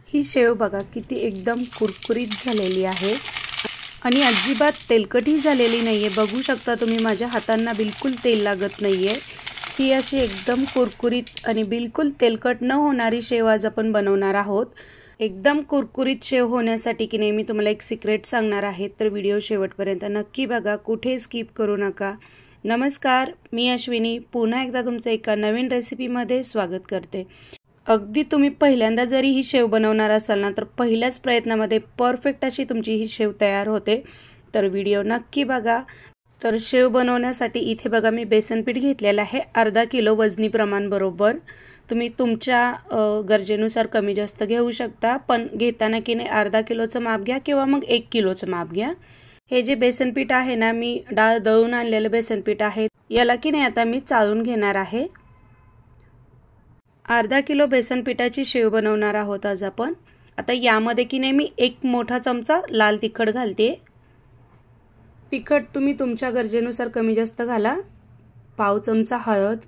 ही शेव बघा किती एकदम कुरकुरीत झालेली आहे आणि अजिबात तेलकटही झालेली नाहीये। बघू शकता तुम्ही माझ्या हातांना बिलकुल तेल लागत नाहीये। ही अशी एकदम कुरकुरीत आणि बिलकुल तेलकट न होणारी शेव आज आपण बनवणार आहोत। एकदम कुरकुरीत शेव होण्यासाठी की नाही मी तुम्हाला एक सिक्रेट सांगणार आहे, तर व्हिडिओ शेवटपर्यंत नक्की बघा, कुठे स्किप करू नका। नमस्कार, मी अश्विनी पुन्हा एकदा तुमचं एका नवीन रेसिपीमध्ये स्वागत करते। अगदी तुम्ही पहिल्यांदा जरी ही शेव बनवणार असाल ना, तर पहिल्याच प्रयत्नामध्ये परफेक्ट अशी तुमची ही शेव तयार होते। तर व्हिडिओ नक्की बघा। तर शेव बनवण्यासाठी इथे बघा मी बेसन पीठ घेतलेलं आहे अर्धा किलो वजनी प्रमाण बरोबर। तुम्ही तुमच्या गरजेनुसार कमी जास्त घेऊ शकता, पण घेताना की नाही अर्धा किलोचं माप घ्या किंवा मग 1 किलोचं माप घ्या। हे जे बेसन पीठ आहे ना, मी डाळ दळून आणलेलं बेसन पीठ आहे, याला की नाही आता मी चाळून घेणार आहे। अर्धा किलो बेसन पिठाची शेव बनवणार आहोत आज आपण। आता यामध्ये की नाही मी 1 मोठा चमचा लाल तिखट घालते। तिखट तुम्ही तुमच्या गरजेनुसार कमी जास्त घाला। पाव चमचा हळद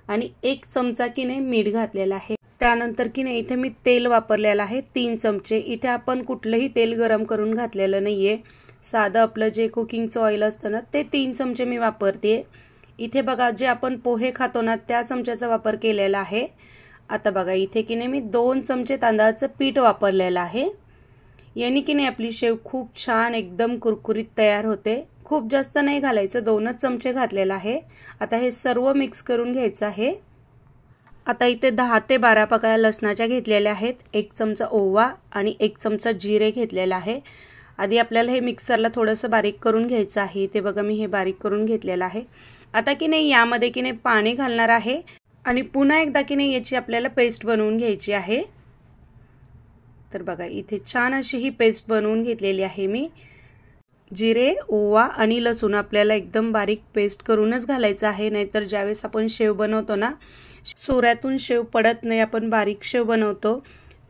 आणि 1 चमचा की नाही मीठ घातलेला आहे। त्यानंतर की नाही इथे मी तेल वापरलेलं आहे 3 चमचे। इथे आपण कुठलेही तेल गरम करून घातलेलं नाहीये, साधं आपलं जे कुकिंगचं ऑइल असतं ना, ते 3 चमचे मी वापरते। इथे बघा जे आपण पोहे खातो ना, त्या चमच्याचा वापर केलेला आहे। आता बघा इथे की नाही मी 2 चमचे तांदळाचं पीठ वापरलेलं आहे। यानी की नाही आपली शेव खूप छान एकदम कुरकुरीत तयार होते। खूप जास्त नाही घालायचं, 2च चमचे घातलेला आहे। आता हे सर्व मिक्स करून घ्यायचं आहे। आता इथे 10 ते 12 पाकळ्या लसणाच्या घेतलेल्या आहेत, 1 चमचा ओवा आणि 1 चमचा जिरे घेतलेला आहे। आधी आपल्याला हे मिक्सरला थोडंसं बारीक करून घ्यायचं आहे। इथे बघा मी हे बारीक करून घेतलेलं आहे। आता की नाही यामध्ये की नाही पाणी घालणार आहे आणि पुन्हा एकदा की नाही याची आपल्याला पेस्ट बनवून घ्यायची आहे। तर बघा इथे छान अशी ही पेस्ट बनवून घेतलेली आहे मी। जिरे, ओवा आणि लसूण आपल्याला एकदम बारीक पेस्ट करूनच घालायचं आहे, नाहीतर ज्यावेळेस आपण शेव बनवतो ना, सोऱ्यातून शेव पडत नाही। आपण बारीक शेव बनवतो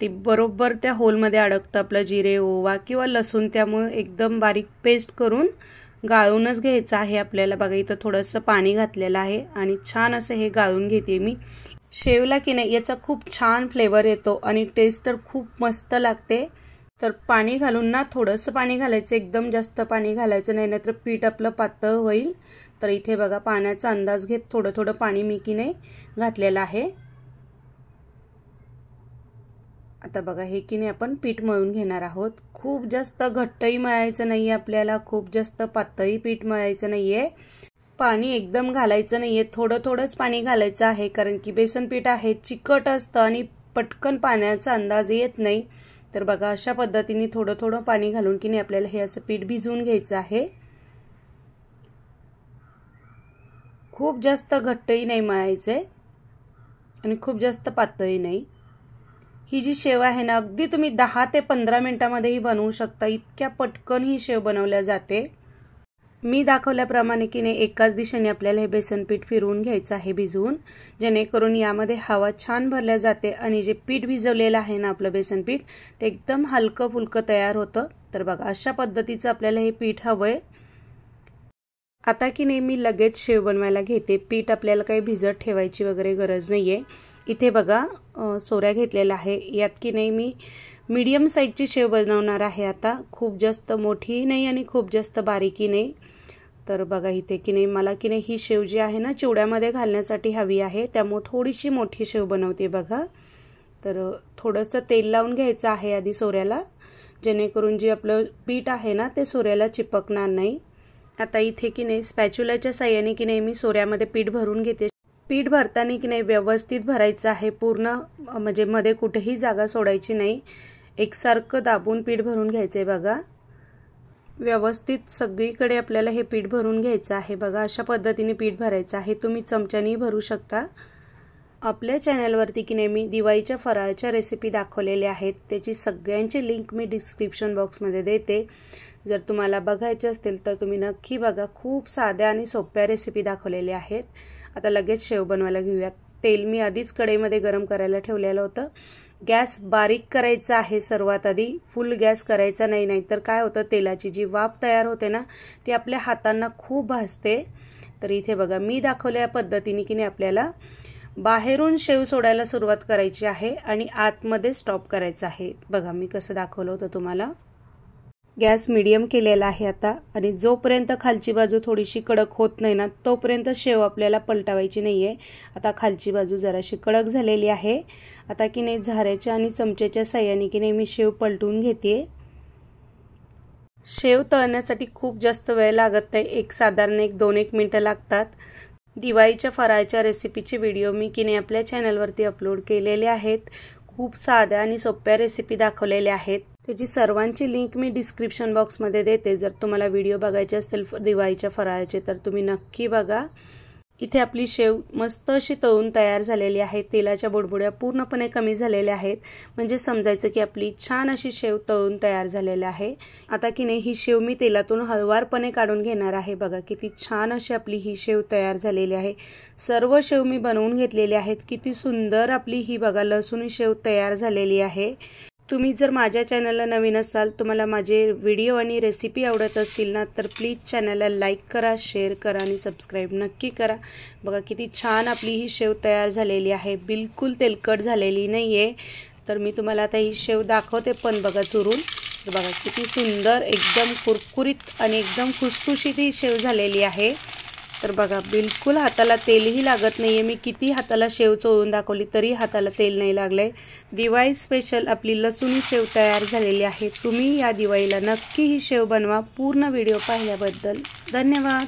ती बरोबर त्या होलमध्ये अडकतं आपलं जिरे, ओवा किंवा लसूण, त्यामुळे एकदम बारीक पेस्ट करून गाळूनच घ्यायचं आहे आपल्याला। बघा इथं थोडंसं पाणी घातलेलं आहे आणि छान असं हे गाळून घेते मी। शेवला की नाही याचा खूप छान फ्लेवर येतो आणि टेस्ट तर खूप मस्त लागते। तर पाणी घालून ना थोडंसं पाणी घालायचं, एकदम जास्त पाणी घालायचं नाही, नाहीतर पीठ आपलं पातळ होईल। तर इथे बघा पाण्याचा अंदाज घेत थोडं थोडं पाणी मी की नाही घातलेलं आहे। आता बघा हे की नाही आपण पीठ मळून घेणार आहोत। खूप जास्त घट्टही मळायचं नाहीये आपल्याला, खूप जास्त पातळही पीठ मळायचं नाहीये। पाणी एकदम घालायचं नाहीये, थोडं थोडंच पाणी घालायचं आहे, कारण की बेसन पीठ आहे चिकट असतं आणि पटकन पाण्याचा अंदाज येत नाही। तर बघा अशा पद्धतीने थोडं थोडं पाणी घालून की नाही आपल्याला हे असं पीठ भिजवून घ्यायचं आहे। खूप जास्त घट्टही नाही मळायचंय आणि खूप जास्त पातळही नाही। ही जी शेव आहे ना, अगदी तुम्ही 10 ते 15 मिनिटांमध्येही बनवू शकता, इतक्या पटकन ही शेव बनवल्या जाते। मी दाखवल्याप्रमाणे की नाही एकाच दिशेने आपल्याला हे बेसन पीठ फिरवून घ्यायचं आहे भिजवून, जेणेकरून यामध्ये हवा छान भरल्या जाते आणि जे पीठ भिजवलेलं आहे ना आपलं बेसन पीठ, ते एकदम हलकं फुलकं तयार होतं। तर बघा अशा पद्धतीचं आपल्याला हे पीठ हवंय। आता की नाही मी लगेच शेव बनवायला घेते। पीठ आपल्याला काही भिजत ठेवायची वगैरे गरज नाहीये। इथे बघा सोऱ्या घेतलेला आहे, यात की नाही मी मीडियम साईजची शेव बनवणार आहे। आता खूप जास्त मोठी नाही आणि खूप जास्त बारीकी नाही। तर बघा इथे की नाही मला की नाही ही शेव जी आहे ना चिवड्यामध्ये घालण्यासाठी हवी आहे, त्यामुळे थोडीशी मोठी शेव बनवते बघा। तर थोडंसं तेल लावून घ्यायचं आहे आधी सोऱ्याला, जेणेकरून जे आपलं पीठ आहे ना ते सोऱ्याला चिपकणार नाही। आता इथे की नाही स्पॅच्युलाच्या साहाय्याने की नाही मी सोऱ्यामध्ये पीठ भरून घेते। पीठ भरताना की नाही व्यवस्थित भरायचं आहे, पूर्ण म्हणजे मध्ये कुठेही जागा सोडायची नाही, एकसारखं दाबून पीठ भरून घ्यायचंय बघा। व्यवस्थित सगळीकडे आपल्याला हे पीठ भरून घ्यायचं आहे। बघा अशा पद्धतीने पीठ भरायचं आहे, तुम्ही चमच्याने भरू शकता। आपल्या चॅनलवरती की नाही मी दिवाळीच्या फराळाच्या रेसिपी दाखवलेल्या आहेत, त्याची सगळ्यांची लिंक मी डिस्क्रिप्शन बॉक्समध्ये देते। जर तुम्हाला बघायचे असतील तर तुम्ही नक्की बघा, खूप साध्या आणि सोप्या रेसिपी दाखवलेल्या आहेत। आता लगेच शेव बनवायला घेऊयात। तेल मी आधीच कढईमध्ये गरम करायला ठेवलेलं होतं। गॅस बारीक करायचा आहे सर्वात आधी, फुल गॅस करायचा नाही, नाहीतर काय होतं तेलाची जी वाफ तयार होते ना ती आपल्या हातांना खूप भाजते। तर इथे बघा मी दाखवल्या पद्धतीने की नाही आपल्याला बाहेरून शेव सोडायला सुरुवात करायची आहे आणि आतमध्ये स्टॉप करायचं आहे। बघा मी कसं दाखवलं होतं तुम्हाला। गॅस मीडियम केलेला आहे आता आणि जोपर्यंत खालची बाजू थोडीशी कडक होत नाही ना तोपर्यंत शेव आपल्याला पलटवायची नाहीये। आता खालची बाजू जराशी कडक झालेली आहे। आता की नाही झाऱ्याच्या आणि चमच्याच्या साहाय्याने की नाही मी शेव पलटून घेते। शेव तळण्यासाठी खूप जास्त वेळ लागत नाही, साधारण 1-2 मिनिटं लागतात। दिवाळीच्या फराळाच्या रेसिपीचे व्हिडिओ मी की नाही आपल्या चॅनलवरती अपलोड केलेले आहेत। खूप साध्या आणि सोप्या रेसिपी दाखवलेल्या आहेत। त्याची सर्वांची लिंक मी डिस्क्रिप्शन बॉक्समध्ये देते। जर तुम्हाला व्हिडिओ बघायचे असेल दिवाळीच्या फराळाचे तर तुम्ही नक्की बघा। इथे आपली शेव मस्त अशी तळून तयार झालेली आहे। तेलाच्या बुडबुड्या पूर्णपणे कमी झालेल्या आहेत, म्हणजे समजायचं की आपली छान अशी शेव तळून तयार झालेली आहे। आता की नाही ही शेव मी तेलातून हळवारपणे काढून घेणार आहे। बघा किती छान अशी आपली ही शेव तयार झालेली आहे। सर्व शेव मी बनवून घेतलेली आहेत। किती सुंदर आपली ही बघा लसूणी शेव तयार झालेली आहे। तुम्ही जर माझ्या चॅनलला नवीन असाल, तुम्हाला माझे व्हिडिओ आणि रेसिपी आवडत असतील ना तर प्लीज चॅनलला लाईक करा, शेअर करा आणि सबस्क्राईब नक्की करा। बघा किती छान आपली ही शेव तयार झालेली आहे, बिलकुल तेलकट झालेली नाहीये। तर मी तुम्हाला आता ही शेव दाखवते पण बघा चुरून। बघा किती सुंदर एकदम कुरकुरीत आणि एकदम खुसखुशीत ही शेव झालेली आहे। तर बघा बिलकुल हाताला तेलही लागत नाहीये। मी किती हाताला शेव चोळून दाखवली तरी हाताला तेल नाही लागले। दिवाळी स्पेशल आपली लसूणी शेव तयार झालेली आहे। तुम्ही या दिवाळीला नक्की ही शेव बनवा। पूर्ण व्हिडिओ पाहिल्याबद्दल धन्यवाद।